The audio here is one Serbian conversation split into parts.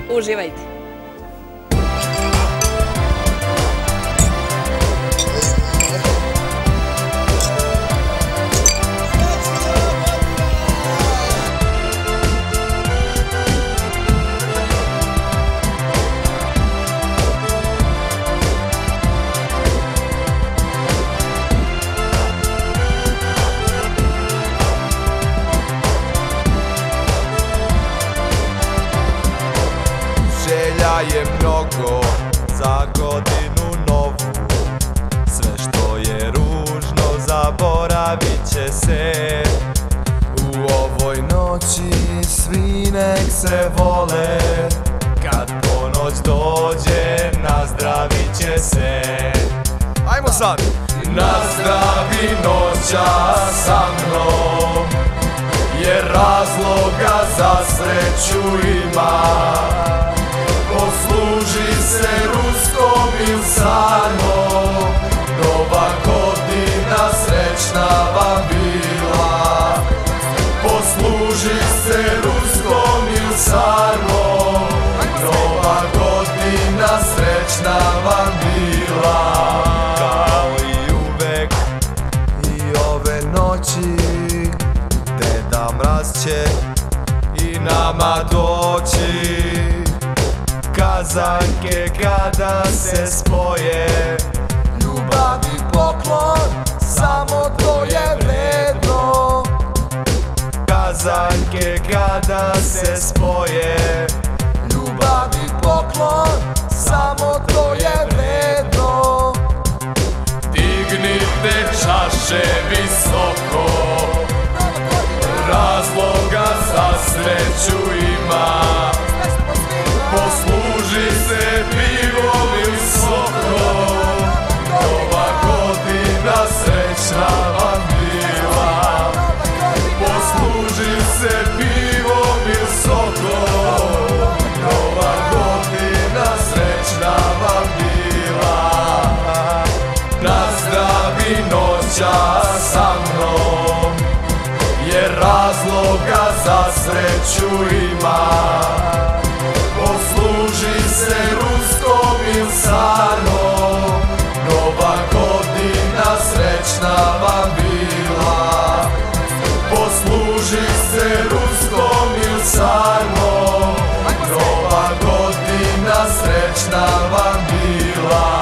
Uživajte! Želja je mnogo za godinu novu, sve što je ružno zaboravit će se. U ovoj noći svi nek se vole, kad ponoć dođe nazdravit će se. Ajmo sad! Nazdravi noća sa mnom, jer razloga za sreću ima. Posluži se ruskom ili sarmom, nova godina srećna vam bila. Posluži se ruskom ili sarmom, nova godina srećna vam bila. Kao i uvek i ove noći, Deda Mraz će i nama doći. Kazanke kada se spoje, ljubav i poklon, samo to je vredno. Kazanke kada se spoje, ljubav i poklon, samo to je vredno. Dignite čaše visoko, razloga za sreću ima. Posluži se pivom ili sokom, nova godina srećna vam bila. Posluži se pivom ili sokom, nova godina srećna vam bila. Nazdravi noća sa mnom, jer razloga za sreću ima. Posluži se ruskom ili sarmom, nova godina srećna vam bila. Posluži se ruskom ili sarmom, nova godina srećna vam bila.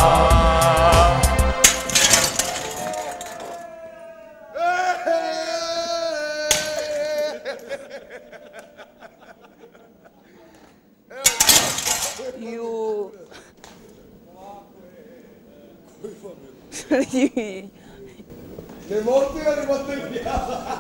Ju. Ne montirali materijala.